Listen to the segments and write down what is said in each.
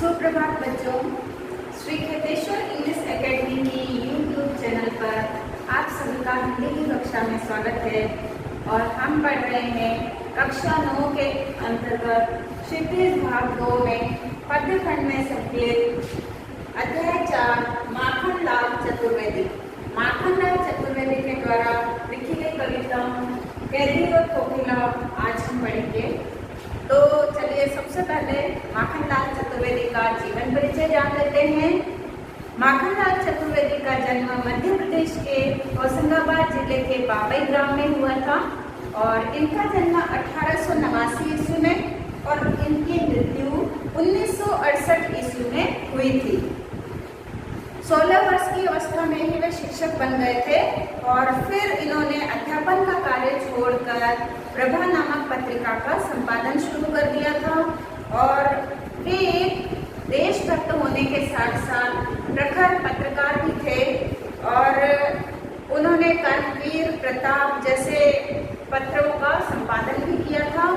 सुप्रभात बच्चों, Shri Kheteshwar English academy की यूट्यूब चैनल पर आप सभी का हिंदी की कक्षा में स्वागत है। और हम पढ़ रहे हैं कक्षा 9 के अंतर्गत क्षितिज भाग 2 में पद्यखंड में संकलित अध्याय 4 माखनलाल चतुर्वेदी। माखनलाल चतुर्वेदी के द्वारा लिखी गई कविता कैदी और कोकिला आज हम पढ़ेंगे। तो चलिए सबसे पहले माखनलाल चतुर्वेदी का जीवन परिचय जान लेते हैं। माखनलाल चतुर्वेदी का जन्म मध्य प्रदेश के होशंगाबाद जिले के बाबई ग्राम में हुआ था और इनका जन्म 1889 ईस्वी में और इनकी मृत्यु 1968 ईस्वी में हुई थी। 16 वर्ष की अवस्था में ही वे शिक्षक बन गए थे और फिर इन्होंने अध्यापन का कार्य छोड़कर प्रभा नामक पत्रिका का संपादन शुरू कर दिया था। और वे एक देशभक्त होने के साथ साथ प्रखर पत्रकार भी थे और उन्होंने कर्मवीर, प्रताप जैसे पत्रों का संपादन भी किया था।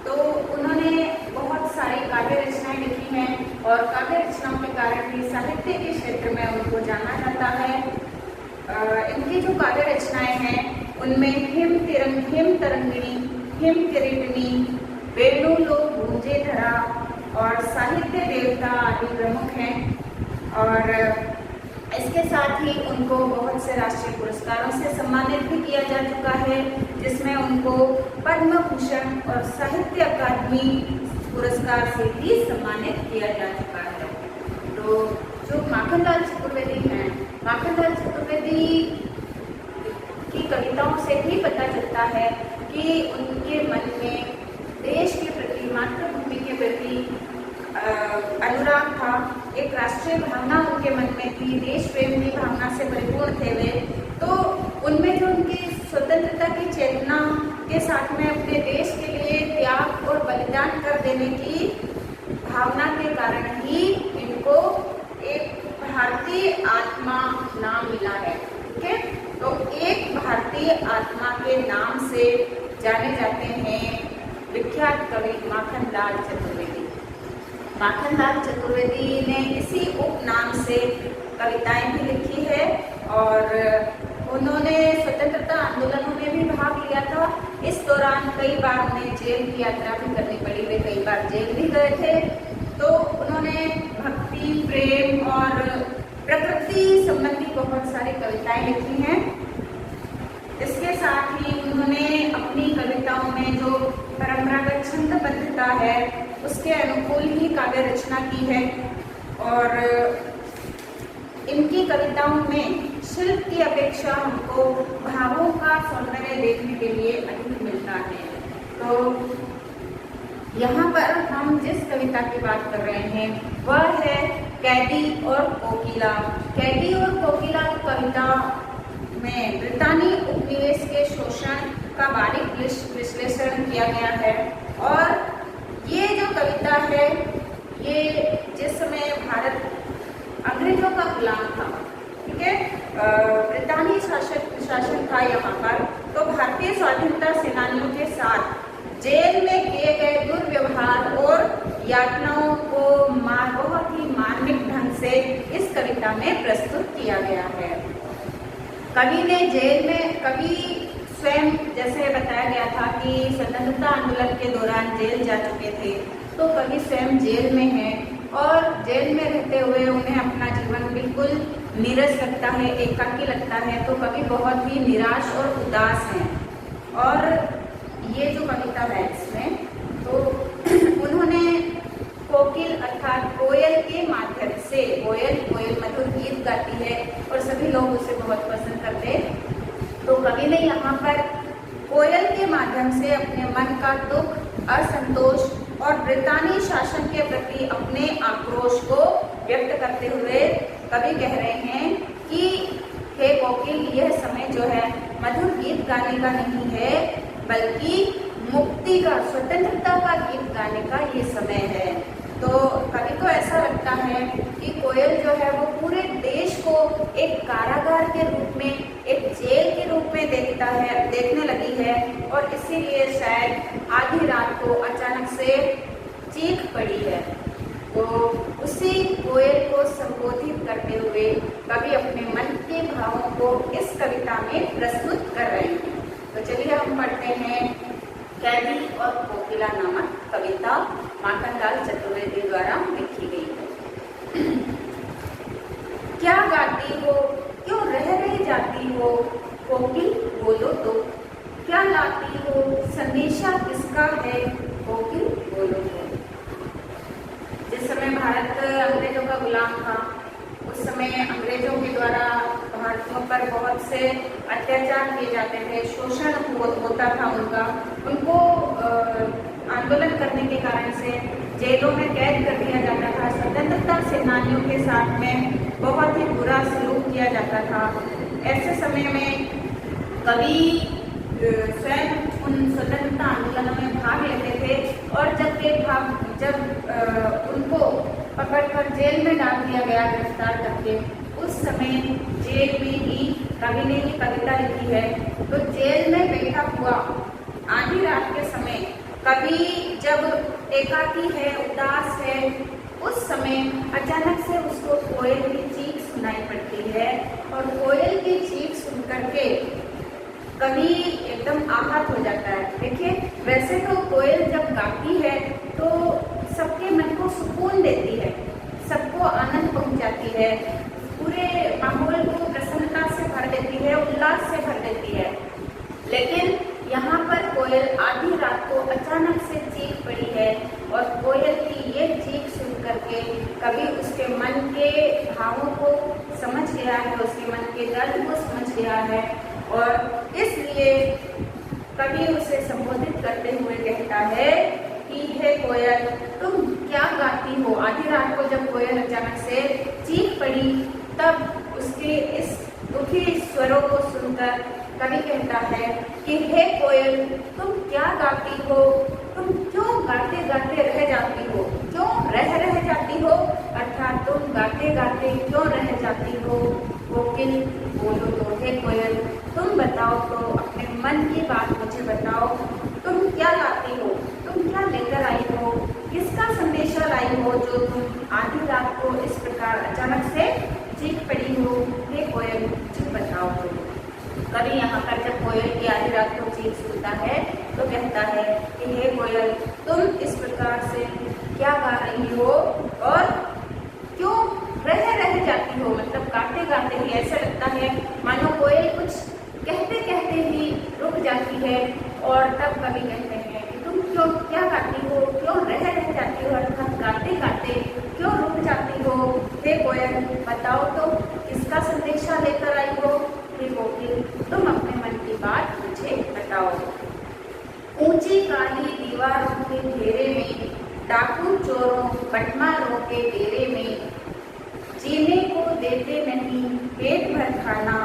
तो उन्होंने बहुत सारी काव्य रचनाएं लिखी हैं और काव्य रचनाओं के कारण भी साहित्य के क्षेत्र में उनको जाना जाता है। इनकी जो काव्य रचनाएं हैं उनमें हिम तरंगिणी, हिम किरीटिनी, वेणु लोक गूंजे धरा और साहित्य देवता आदि प्रमुख हैं। और इसके साथ ही उनको बहुत से राष्ट्रीय पुरस्कारों से सम्मानित भी किया जा चुका है, जिसमें उनको पद्म भूषण और साहित्य अकादमी पुरस्कार से भी सम्मानित किया जा चुका है। तो जो माखनलाल चतुर्वेदी हैं, माखनलाल चतुर्वेदी की कविताओं से भी पता चलता है कि उनके मन में देश के प्रति, मातृभूमि के प्रति अनुराग था। एक राष्ट्रीय भावना उनके मन में थी, देश प्रेम की भावना से परिपूर्ण थे वे। तो उनमें जो उनकी स्वतंत्रता की चेतना के साथ में अपने देश के लिए त्याग और बलिदान कर देने की भावना के कारण ही इनको एक भारतीय आत्मा नाम मिला है। ठीक है, तो एक भारतीय आत्मा के नाम से जाने जाते हैं विख्यात कवि माखनलाल चतुर्वेदी। माखनलाल चतुर्वेदी ने इसी उपनाम से कविताएं भी लिखी है और उन्होंने स्वतंत्रता आंदोलनों में भी भाग लिया था। इस दौरान कई बार उन्हें जेल की यात्रा भी करनी पड़ी, वे कई बार जेल भी गए थे। तो उन्होंने भक्ति, प्रेम और प्रकृति संबंधी बहुत सारी कविताएं लिखी हैं। इसके साथ ही उन्होंने अपनी कविताओं में जो परंपरागत छंदबद्धता है उसके अनुकूल ही काव्य रचना की है। और इनकी कविताओं में शिल्प की अपेक्षा हमको भावों का सौंदर्य देखने के लिए अधिक मिलता है। तो यहाँ पर हम जिस कविता की बात कर रहे हैं वह है कैदी और कोकिला। कैदी और कोकिला कविता में ब्रितानी उपनिवेश के शोषण का बारीक विश्लेषण किया गया है। और ये जो कविता है ये जिस समय भारत अंग्रेजों का गुलाम था, ठीक है, ब्रितानी शासन था यहाँ पर, तो भारतीय स्वाधीनता सेनानियों के साथ जेल में किए गए दुर्व्यवहार और यातनाओं को बहुत ही मार्मिक ढंग से इस कविता में प्रस्तुत किया गया है। कवि ने जेल में, कवि स्वयं जैसे बताया गया था कि स्वतंत्रता आंदोलन के दौरान जेल जा चुके थे, तो कवि स्वयं जेल में हैं और जेल में रहते हुए उन्हें अपना जीवन बिल्कुल नीरस लगता है, एकाकी लगता है। तो कवि बहुत ही निराश और उदास हैं। और ये जो कविता है इसमें तो उन्होंने कोकिल अर्थात कोयल के माध्यम से, कोयल मधुर गीत गाती है और सभी लोग उसे बहुत पसंद करते हैं। तो कवि ने यहाँ पर कोयल के माध्यम से अपने मन का दुख, असंतोष और ब्रितानी शासन के प्रति अपने आक्रोश को व्यक्त करते हुए कवि कह रहे हैं कि हे कोकिल, यह समय जो है मधुर गीत गाने का नहीं है बल्कि मुक्ति का, स्वतंत्रता का गीत गाने का ये समय है। तो कवि को ऐसा लगता है कि कोयल जो है वो पूरे देश को एक कारागार के रूप में, एक जेल के रूप में देखने लगी है और इसीलिए शायद आधी रात को अचानक से चीख पड़ी है। तो हुए कवि अपने मन के भावों को इस कविता में प्रस्तुत कर रहे हैं। तो चलिए हम पढ़ते हैं कैदी और कोकिला नामक कविता माखनलाल चतुर्वेदी द्वारा लिखी गई है। क्या गाती हो, क्यों रह जाती हो, कोकिल बोलो तो, क्या लाती हो, संदेशा किसका है, कोकिल बोलो तो। जिस समय भारत अंग्रेजों का गुलाम था, उस समय अंग्रेजों के द्वारा भारतीयों पर बहुत से अत्याचार किए जाते थे, शोषण होता था उनको आंदोलन करने के कारण से जेलों में कैद कर दिया जाता था। स्वतंत्रता सेनानियों के साथ में बहुत ही बुरा सलूक किया जाता था। ऐसे समय में कवि स्वयं उन स्वतंत्रता आंदोलनों में भाग लेते थे और जब उनको पकड़कर जेल में डाल दिया गया गिरफ्तार करके, उस समय जेल में ही कवि ने ये कविता लिखी है। तो जेल में बैठा हुआ आधी रात के समय कवि जब एकाकी है, उदास है, उस समय अचानक से उसको कोयल की चीख सुनाई पड़ती है और कोयल की चीख सुन करके कवि एकदम आहत हो जाता है। देखिए, वैसे तो कोयल जब गाती है तो सबके मन को सुकून देती है, सबको आनंद पहुंचाती है, पूरे माहौल को प्रसन्नता से भर देती है, उल्लास से भर देती है। लेकिन यहाँ पर कोयल आधी रात को अचानक से चीख पड़ी है और कोयल की ये चीख सुन करके कवि उसके मन के भावों को समझ गया है, उसके मन के दर्द को समझ गया है और इसलिए कवि उसे संबोधित करते हुए कहता है कि हे कोयल, तुम क्या गाती हो। आधी रात को जब कोयल अचानक से चीख पड़ी, तब उसके इस दुखी स्वरों को सुनकर कवि कहता है कि हे कोयल, तुम क्या गाती हो, तुम क्यों गाते गाते रह जाती हो, क्यों रह जाती हो, अर्थात तुम गाते गाते क्यों रह जाती हो, कोकिल बोलो तो। हे कोयल, तुम बताओ तो, अपने मन की बात मुझे बताओ, तुम क्या गाती हो, तुम क्या लेकर आई हो, किसका संदेशा लाई हो जो तुम आधी रात को इस प्रकार अचानक से चीख पड़ी हो। हे कोयल, मुझे बताओ तो। कवि यहाँ पर जब कोयल की आधी रात को चीख सुनता है तो कहता है कि हे कोयल, तुम इस प्रकार से क्या गा रही हो और क्यों रह जाती हो, मतलब गाते गाते ही ऐसा लगता है मानो कोयल कुछ कहते कहते ही रुक जाती है। और तब कवि कहते हैं कि तुम क्यों क्या गाती हो, क्यों रह जाती हो, अर्थात गाते गाते क्यों रुक जाती हो। हे कोयल, बताओ तो, किसका संदेशा लेकर आई हो। हे कोकिल, तुम अपने मन की बात मुझे बताओ। ऊंची काली दीवारों के घेरे में, डाकू चोरों बटमारों के डेरे में, जीने को देते नहीं पेट भर खाना,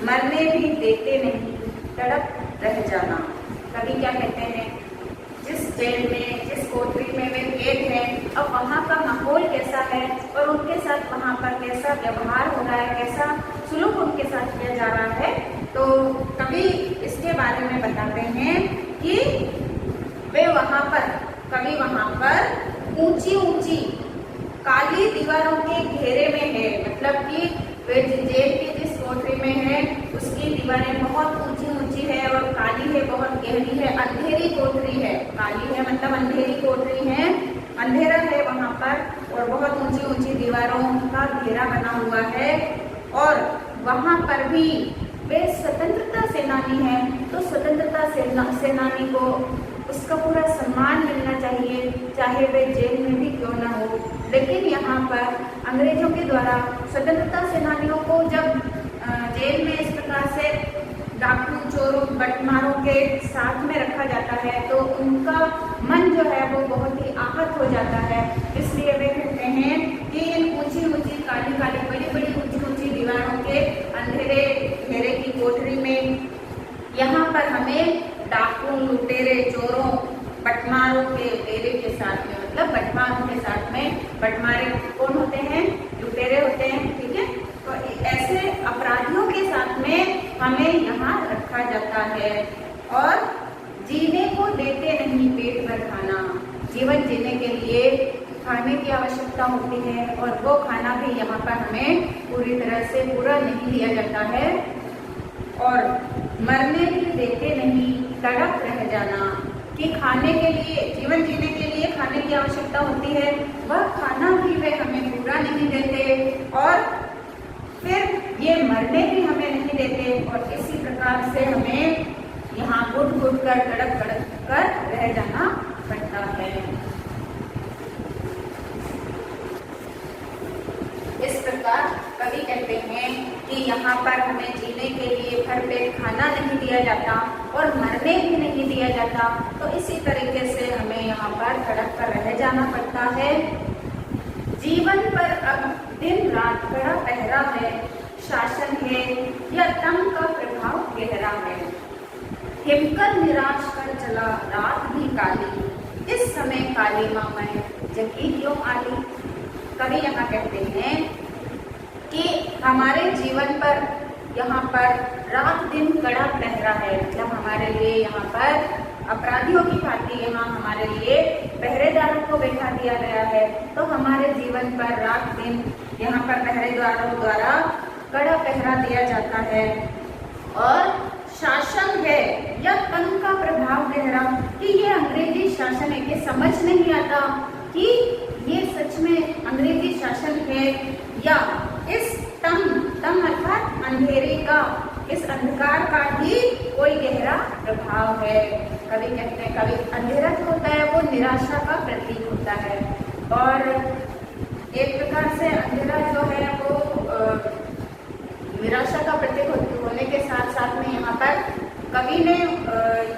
मरने भी देते नहीं तड़प रह जाना। कवि क्या कहते हैं, जिस जेल में, जिस कोठरी में वे कैद हैं, अब वहाँ का माहौल कैसा है और उनके साथ वहाँ पर कैसा व्यवहार हो रहा है, कैसा सुलूक उनके साथ किया जा रहा है। तो कवि इसके बारे में बताते हैं कि वे वहाँ पर, कवि वहाँ पर ऊंची ऊंची काली दीवारों के घेरे में है, मतलब कि वे जेल की जिस कोठरी में है उसकी दीवारें बहुत ऊंची ऊंची है और काली है, बहुत गहरी है, अंधेरी कोठरी है। काली है मतलब अंधेरी कोठरी है, अंधेरा है वहाँ पर और बहुत ऊंची ऊंची दीवारों का घेरा बना हुआ है। और वहाँ पर भी वे स्वतंत्रता सेनानी है, तो स्वतंत्रता सेनानी को उसका पूरा सम्मान मिलना चाहिए, चाहे वे जेल में भी क्यों ना हो। लेकिन यहाँ पर अंग्रेजों के द्वारा स्वतंत्रता सेनानियों को जब जेल में इस प्रकार से डाकू चोरों बटमारों के साथ में रखा जाता है तो उनका मन जो है वो बहुत ही आहत हो जाता है। इसलिए वे कहते हैं कि इन ऊंची ऊंची काली काली बड़ी बड़ी ऊंची ऊंची दीवारों के अंधेरे घेरे की कोठरी में यहाँ पर हमें डाकू लुटेरे चोरों बटमारों के डेरे के साथ में, मतलब बटमारों के साथ में, बटमारे कौन होते हैं, लुटेरे होते हैं, ठीक है। तो ऐसे अपराधियों के साथ में हमें यहाँ रखा जाता है और जीने को देते नहीं पेट भर खाना। जीवन जीने के लिए खाने की आवश्यकता होती है और वो खाना भी यहाँ पर हमें पूरी तरह से पूरा नहीं दिया जाता है और मरने भी देते नहीं, तड़प रह जाना कि खाने के लिए, जीवन जीने के लिए खाने की आवश्यकता होती है, वह खाना भी वे हमें पूरा नहीं देते और फिर ये मरने भी हमें नहीं देते और इसी प्रकार से हमें यहाँ घुट घुट कर तड़प तड़प कर रह जाना पड़ता है। इस प्रकार कवि कहते हैं कि यहाँ पर हमें जीने के लिए भरपेट खाना नहीं दिया जाता और मरने भी नहीं दिया जाता, तो इसी तरीके से हमें यहाँ पर तड़प कर रह जाना पड़ता है। जीवन पर अब दिन रात कड़ा पहरा है, शासन है या तंग का प्रभाव गहरा है। हिमकर निराश कर चला रात भी काली, इस समय काली माँ मैं जगी क्यों आली। कवि यहाँ कहते हैं कि हमारे जीवन पर यहाँ पर रात दिन कड़ा पहरा है, मतलब हमारे लिए यहाँ पर अपराधियों की भांति यहाँ हमारे लिए पहरेदारों को बैठा दिया गया है। तो हमारे जीवन पर रात दिन यहाँ पर पहरेदारों द्वारा कड़ा पहरा दिया जाता है और शासन है या तंग का प्रभाव गहरा, कि ये अंग्रेजी शासन है, ये समझ नहीं आता कि ये सच में अंग्रेजी शासन है या इस तंग अर्थात अंधेरे का, इस अंधकार का ही कोई गहरा प्रभाव है। कवि कहते हैं, कवि अंधेरा जो होता है वो निराशा का प्रतीक होता है और एक प्रकार से अंधेरा जो है वो निराशा का प्रतीक होने के साथ साथ में यहाँ पर कवि ने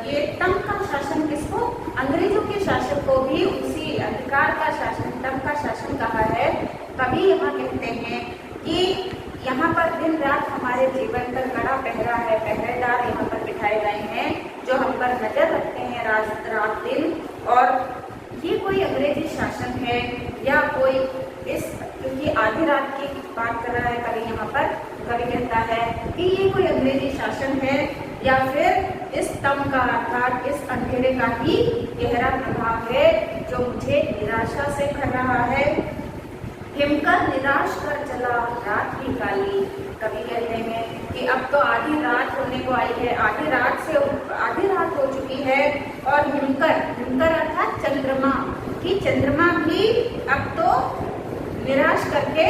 ये तंग का शासन किसको, अंग्रेजों के शासन को भी उसी अधिकार का शासन, तंग का शासन कहा है। कवि यहाँ कहते हैं कि यहाँ पर दिन रात हमारे जीवन पर कड़ा पहरा है, पहरेदार यहाँ पर बिठाए गए हैं जो हम पर नजर रखते हैं रात दिन। और ये कोई अंग्रेजी शासन है या कोई इस, क्योंकि आधी रात की बात कर रहा है कवि यहाँ पर, कवि कहता है कि ये कोई अंग्रेजी शासन है या फिर इस तम का अर्थात इस अंधेरे का ही गहरा प्रभाव है जो मुझे निराशा से कर रहा है। हिमकर निराश कर चला रात की काली, कवि कहते हैं कि अब तो आधी रात होने को आई है, आधी रात हो चुकी है और हिमकर अर्थात चंद्रमा, कि चंद्रमा भी अब तो निराश करके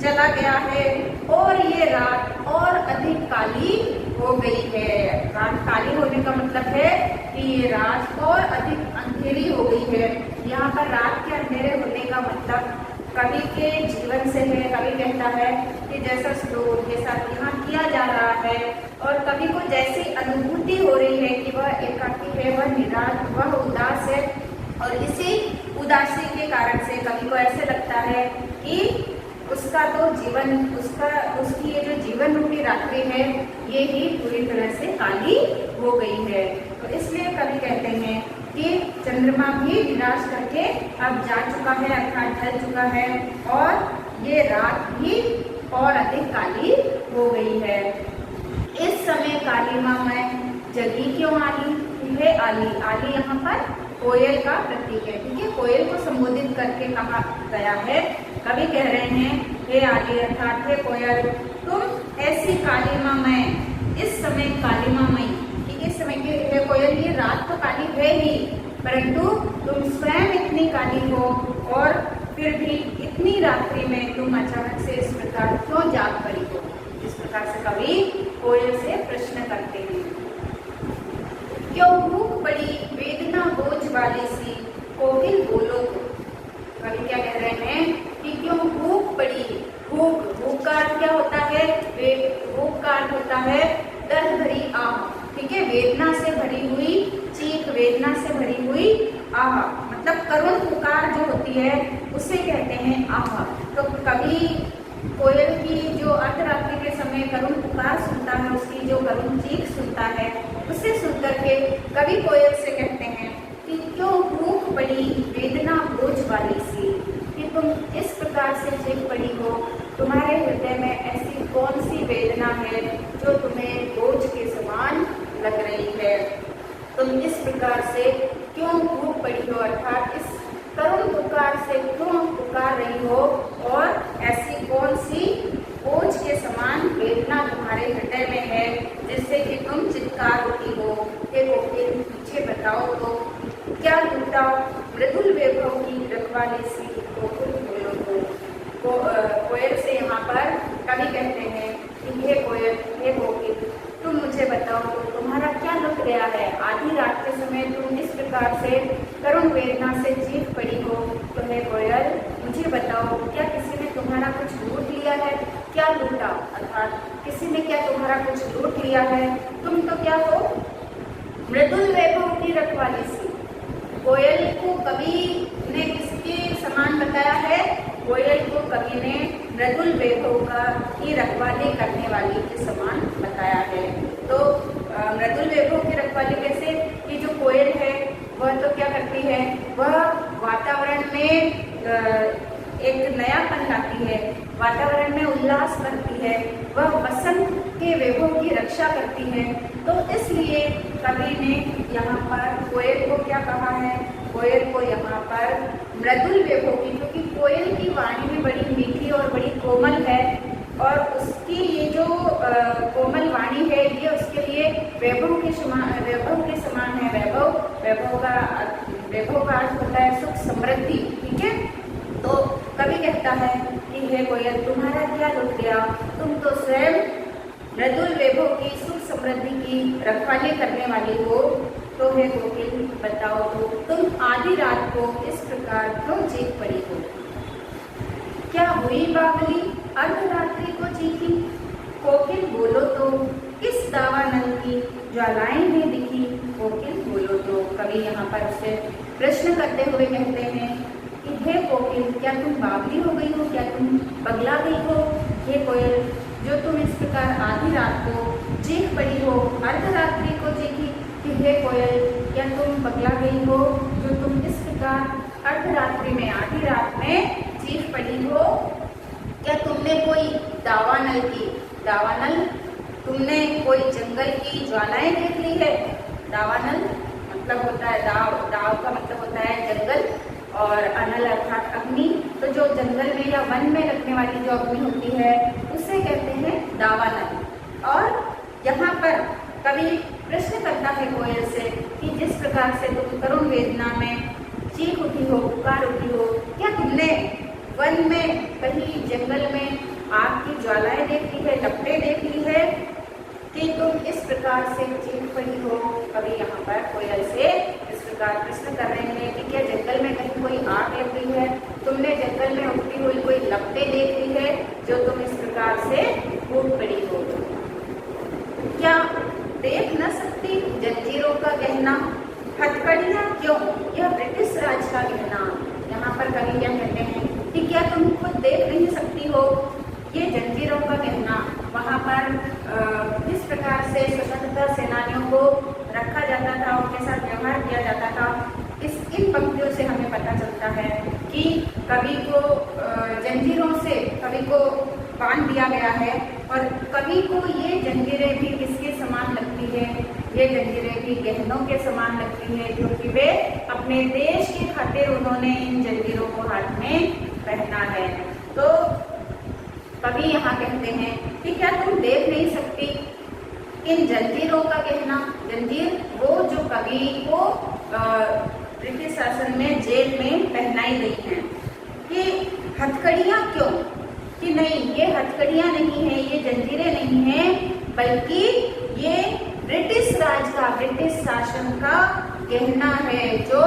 चला गया है और ये रात और अधिक काली हो गई है। रात काली होने का मतलब है कि ये रात और अधिक अंधेरी हो गई है। यहाँ पर रात के अंधेरे होने का मतलब कवि के जीवन से है। कवि कहता है कि जैसा श्लोक के साथ यहाँ किया जा रहा है और कवि को जैसी अनुभूति हो रही है कि वह एकाकी है, वह निराश, वह उदास है और इसी उदासी के कारण से कवि को ऐसे लगता है कि उसका तो जीवन, उसकी ये जो जीवन रूपी रात्रि है ये ही पूरी तरह से काली हो गई है। तो इसलिए कवि कहते हैं कि चंद्रमा भी निराश करके अब जा चुका है अर्थात ढल चुका है और ये रात भी और अधिक काली हो गई है। इस समय काली माँ मैं जगी क्यों आली, है आली, आली यहाँ पर कोयल का प्रतीक है, ठीक है, कोयल को संबोधित करके कहा गया है। कवि कह रहे हैं हे आली अर्थात हे कोयल, तुम ऐसी काली माँ मैं, इस समय काली माँ मैं, कि इस समय की हे कोयल, ये रात तो काली है ही परंतु तुम स्वयं इतनी काली हो और फिर भी इतनी रात्रि में तुम अचानक से इस प्रकार क्यों जाग पड़ी हो। इस प्रकार से कवि कोयल से प्रश्न करते हैं। क्यों भूख पड़ी वेदना बोझ वाली सी, कोकिल बोलो तो। कवि क्या कह रहे हैं कि क्यों भूख पड़ी, भूख का अर्थ क्या होता है, भूख का अर्थ होता है दर्द भरी आह, ठीक है, वेदना से भरी हुई चीख, वेदना से भरी हुई आह, मतलब करुण पुकार जो होती है उसे कहते हैं आह। तो कवि कोयल की जो अर्धरात्रि के समय करुण पुकार सुनता है, उसकी जो करुण चीख सुनता है, उसे सुनकर के कवि कोयल से कहते हैं कि क्यों भूख पड़ी वेदना बोझ वाली सी, कि तुम इस प्रकार से चीख पड़ी हो, तुम्हारे हृदय में ऐसी कौन सी वेदना है जो तुम्हें बोझ के समान लग रही है, तुम इस प्रकार से क्यों भूख पड़ी हो, अर्थात इस करुण पुकार से हो और ऐसी कौन सी बोझ के समान वेदना तुम्हारे हृदय में है जिससे कि तुम चित्कार उठी हो। हे कोकिल मुझे बताओ तो क्या लूटा मृदुल वैभव की रखवाली सी कोकिल बोलो तो। कोयल से यहाँ पर कवि कहते हैं कि हे कोयल, हे कोकिल, तुम मुझे बताओ तो तुम्हारा क्या लुक गया है। आधी रात के समय तुम इस प्रकार से करुण वेदना से चीख पड़ी हो। तो हे कोयल मुझे बताओ, क्या किसी ने तुम्हारा कुछ लूट लिया है। क्या लूटा अर्थात किसी ने क्या तुम्हारा कुछ लूट लिया है। तुम तो क्या हो, मृदुल वैभव की रखवाली सी। कोयल को कवि ने किसके समान बताया है। कोयल को कवि ने मृदुल वैभव का की रखवाली करने वाली के समान बताया है। तो मृदुल वैभव की रखवाली कैसे कि जो कोयल है वह तो क्या करती है, वह वातावरण में एक नयापन लाती है, वातावरण में उल्लास करती है, वह वसंत के वैभव की रक्षा करती है। तो इसलिए कवि ने यहाँ पर कोयल को क्या कहा है, कोयल को यहाँ पर मृदुल वैभव की, क्योंकि कोयल की वाणी में बड़ी मीठी और बड़ी कोमल है और उसकी ये जो कोमल वाणी है ये उसके लिए वैभव के समान है। वैभव का अर्थ होता है सुख समृद्धि, ठीक है। तो कवि कहता है कि हे कोयल तुम्हारा क्या लुट गया, तुम तो स्वयं मृदुल वैभव की सुख समृद्धि की रखवाली करने वाली हो। तो हे कोकिल बताओ तो तुम आधी रात को इस प्रकार क्यों चीख पड़ी हो। क्या हुई बावली अर्धरात्रि को चीखी। कोकिल बोलो तो किस दावानल की ज्वालाएं में दिखी। कोकिल बोलो तो कवि यहाँ पर उससे प्रश्न करते हुए कहते हैं कि हे कोकिल क्या तुम बावली हो गई हो, क्या तुम पगला गई हो। हे कोयल जो तुम इस प्रकार आधी रात को चीख पड़ी हो, अर्धरात्रि को चीखी कि हे कोयल क्या तुम पगला गई हो जो तुम इस प्रकार अर्धरात्रि में आधी रात में चीख पड़ी हो। क्या तुमने कोई दावानल तुमने कोई जंगल की ज्वालाएं देख ली है। दावानल मतलब होता है दाव का मतलब होता है जंगल और अनल अर्थात अग्नि। तो जो जंगल में या वन में लगने वाली जो अग्नि होती है उसे कहते हैं दावानल। और यहाँ पर कवि प्रश्न करता है कोयल से कि जिस प्रकार से तुम करुण वेदना में चीख उठी हो, पुकार उठी हो, क्या तुमने वन में कहीं जंगल में आग की ज्वालाएं देख ली है, लपटें देख ली है कि तुम इस प्रकार से चीख पड़ी हो। कवि यहाँ पर कोयल से इस प्रकार प्रश्न कर रहे हैं कि क्या जंगल में कहीं कोई आग लग गई है, तुमने जंगल में उठती हुई कोई लपटें देख ली है जो तुम इस प्रकार से फूट पड़ी हो। क्या देख न सकती जंजीरों का गहना, हथकड़ियाँ क्यों यह ब्रिटिश राज का गहना। यहाँ पर कवि क्या कहते हैं कि क्या तुम खुद देख नहीं सकती हो ये जंजीरों का गहना। वहाँ पर किस प्रकार से स्वतंत्रता सेनानियों को रखा जाता था, उनके साथ व्यवहार किया जाता था, इन पंक्तियों से हमें पता चलता है कि कवि को जंजीरों से कवि को बांध दिया गया है। और कवि को ये जंजीरें भी किसके समान लगती है, ये जंजीरें भी गहनों के समान लगती है, क्योंकि वे अपने देश की खातिर उन्होंने इन जंजीरों को हाथ में पहना है। तो कवि यहाँ कहते हैं कि क्या तुम देख नहीं सकती इन जंजीरों का गहना। जंजीर वो जो कवि को ब्रिटिश शासन में जेल में पहनाई गई हैं। ये हथकड़ियाँ क्यों कि नहीं, ये हथकड़ियाँ नहीं हैं, ये जंजीरें नहीं हैं, बल्कि ये ब्रिटिश राज का, ब्रिटिश शासन का गहना है जो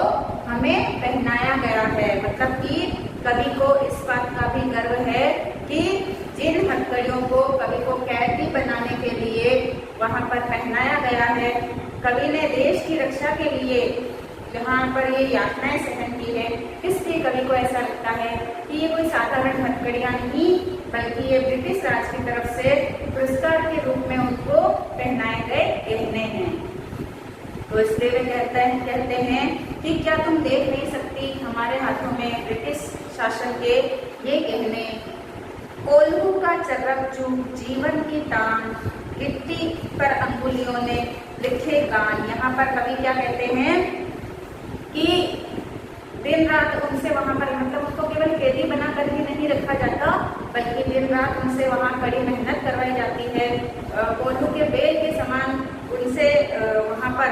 हमें पहनाया गया है। मतलब कि कवि को इस बात का भी गर्व है कि जिन हथकड़ियों को कवि को कैदी बनाने के लिए वहाँ पर पहनाया गया है, कवि ने देश की रक्षा के लिए जहाँ पर ये यातनाएं सहन की है, इसलिए कवि को ऐसा लगता है कि ये कोई साधारण हथकड़ियाँ नहीं, बल्कि ये ब्रिटिश राज की तरफ से पुरस्कार के रूप में उनको पहनाए गए गहने हैं। तो इसलिए वे कहते हैं कि क्या तुम देख नहीं सकती हमारे हाथों में ब्रिटिश शासन के ये गहने। कोल्हू का चर्रक चूक जीवन की तान, गिट्टी पर अंगुलियों ने लिखे गान। यहाँ पर कवि क्या कहते हैं कि दिन रात उनसे वहाँ पर मतलब उनको केवल कैदी बनाकर ही नहीं रखा जाता, बल्कि दिन रात उनसे वहाँ कड़ी मेहनत करवाई जाती है। कोल्हू के बेल के समान उनसे वहाँ पर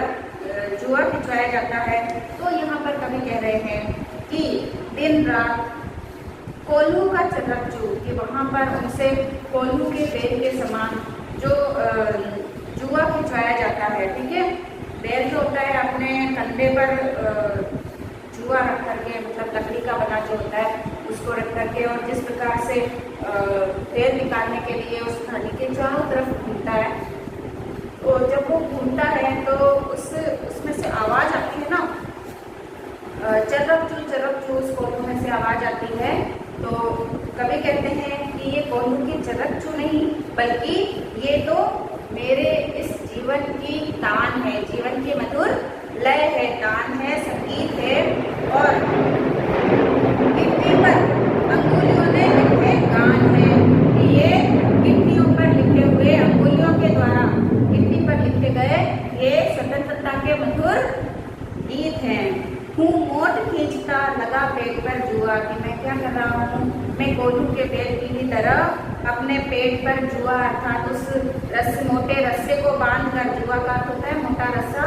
जुआ खिंचवाया जाता है। तो यहाँ पर कवि कह रहे हैं कि दिन रात कोल्हू का चरकचू, कि वहाँ पर उनसे कोल्हू के बेल के समान जो जुआ खिंचवाया जाता है। ठीक है, बैल जो होता है अपने कंधे पर जुआ रख करके, मतलब लकड़ी का बना जो होता है उसको रख करके, और जिस प्रकार से तेल निकालने के लिए उस थाली के चारों तरफ घूमता है, तो जब वो घूमता है तो उसमें से आवाज आती है ना, चरकचू चरकचू, उस कोल्हू में से आवाज आती है। तो कवि कहते हैं कि ये कोल्हू की चरकचू नहीं, बल्कि ये तो मेरे इस जीवन की तान है, जीवन की मधुर लय है, तान है, संगीत है। और गिट्टी पर अंगुलियों ने लिखे गान है, ये गिट्टियों पर लिखे हुए अंगुलियों के द्वारा गिट्टी पर लिखे गए ये स्वतंत्रता के मधुर गीत हैं। हूँ मोट खींचता लगा पेट पर जुआ, कि मैं क्या कर रहा हूँ, मैं कोल्हू के बेल की ही तरह अपने पेट पर जुआ, अर्थात उस मोटे रस्से को बांधकर, जुआ का होता है मोटा रस्सा,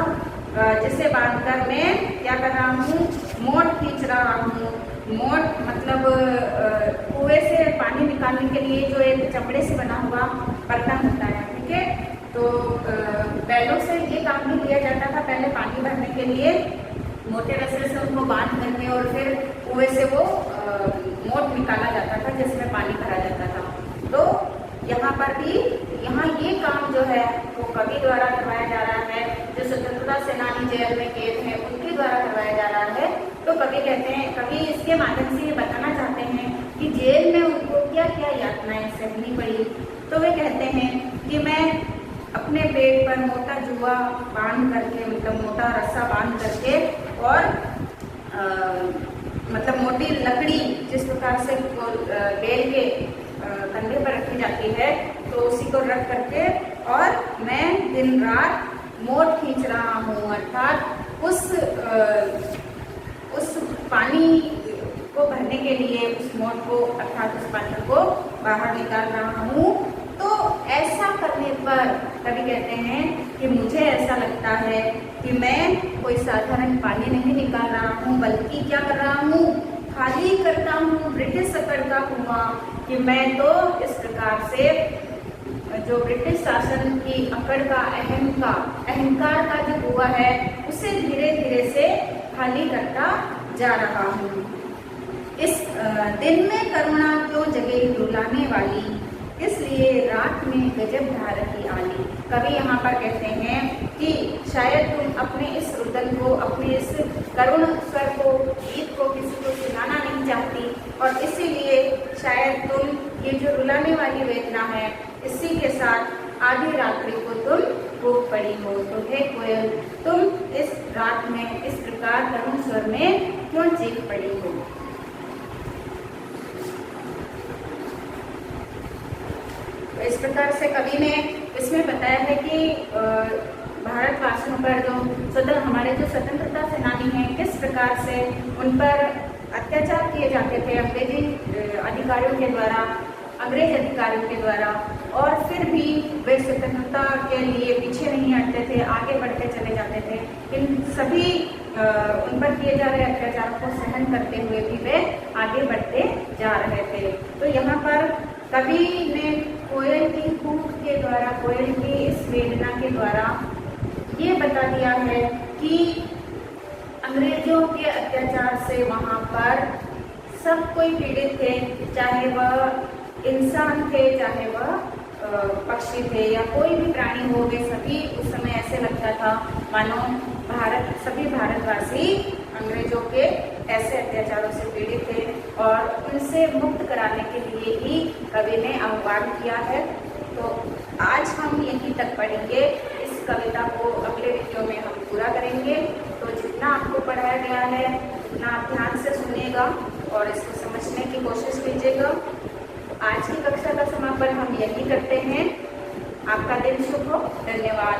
जिसे बांधकर मैं क्या कर रहा हूँ, मोट खींच रहा हूँ। मोट मतलब कुएं से पानी निकालने के लिए जो एक चमड़े से बना हुआ बर्तन होता है। ठीक है, तो बैलों से ये काम भी किया जाता था पहले, पानी भरने के लिए मोटे रस्से से उनको बांध करके और फिर कुएं से वो मोट निकाला जाता था जिसमें पानी भरा जाता था। तो यहाँ पर भी ये काम जो है वो कवि द्वारा करवाया जा रहा है, जो स्वतंत्रता सेनानी जेल में कैद हैं उनके द्वारा करवाया जा रहा है। तो कवि कहते हैं, कवि इसके माध्यम से ये बताना चाहते हैं कि जेल में उनको क्या क्या यातनाएं सहनी पड़ी। तो वे कहते हैं कि मैं अपने पेट पर मोटा जुआ बांध करके, मतलब मोटा रस्सा बांध करके, और मतलब मोटी लकड़ी जिस प्रकार से बेल के कंधे पर रखी जाती है, तो उसी को रख करके और मैं दिन रात मोट खींच रहा हूँ, अर्थात उस पानी को भरने के लिए उस मोट को, अर्थात उस पानी को बाहर निकाल रहा हूँ। तो ऐसा करने पर कवि कहते हैं कि मुझे ऐसा लगता है कि मैं कोई साधारण पानी नहीं निकाल रहा हूँ, बल्कि क्या कर रहा हूँ, खाली करता हूँ ब्रिटिश अकड़ का कुआं, कि मैं तो इस प्रकार से जो ब्रिटिश शासन की अकड़ का, अहंकार का जो कुआं है उसे धीरे धीरे से खाली करता जा रहा हूँ। इस दिन में करुणा क्यों जगे रुलाने वाली, इसलिए रात में गजब ढा रही आली। कवि यहाँ पर कहते हैं कि शायद तुम अपने इस रुदन को, अपने इस करुण स्वर को, गीत को किसी को सुनाना नहीं चाहती, और इसीलिए शायद तुम ये जो रुलाने वाली वेदना है इसी के साथ आधी रात्रि को तुम भूख पड़ी हो। तो हे कोयल, तुम इस रात में इस प्रकार करुण स्वर में क्यों चीख पड़ी हो। इस प्रकार से कवि ने इसमें बताया है कि भारतवासियों पर जो हमारे जो स्वतंत्रता सेनानी हैं, किस प्रकार से उन पर अत्याचार किए जाते थे अंग्रेज अधिकारियों के द्वारा, और फिर भी वे स्वतंत्रता के लिए पीछे नहीं हटते थे, आगे बढ़ते चले जाते थे। इन सभी उन पर किए जा रहे अत्याचारों को सहन करते हुए भी वे आगे बढ़ते जा रहे थे। तो यहाँ पर कवि ने कोयल की कूक के द्वारा, कोयल की इस वेदना के द्वारा ये बता दिया है कि अंग्रेजों के अत्याचार से वहाँ पर सब कोई पीड़ित थे, चाहे वह इंसान थे, चाहे वह पक्षी थे या कोई भी प्राणी हो, वे सभी उस समय ऐसे लगता था मानो सभी भारतवासी अंग्रेजों के ऐसे अत्याचारों से पीड़ित थे, और उनसे मुक्त कराने के लिए ही कवि ने आह्वान किया है। तो आज हम यहीं तक पढ़ेंगे, इस कविता को अगले वीडियो में हम पूरा करेंगे। तो जितना आपको पढ़ाया गया है उतना आप ध्यान से सुनिएगा और इसको समझने की कोशिश कीजिएगा। आज की कक्षा का समापन हम यही करते हैं। आपका दिन शुभ हो। धन्यवाद।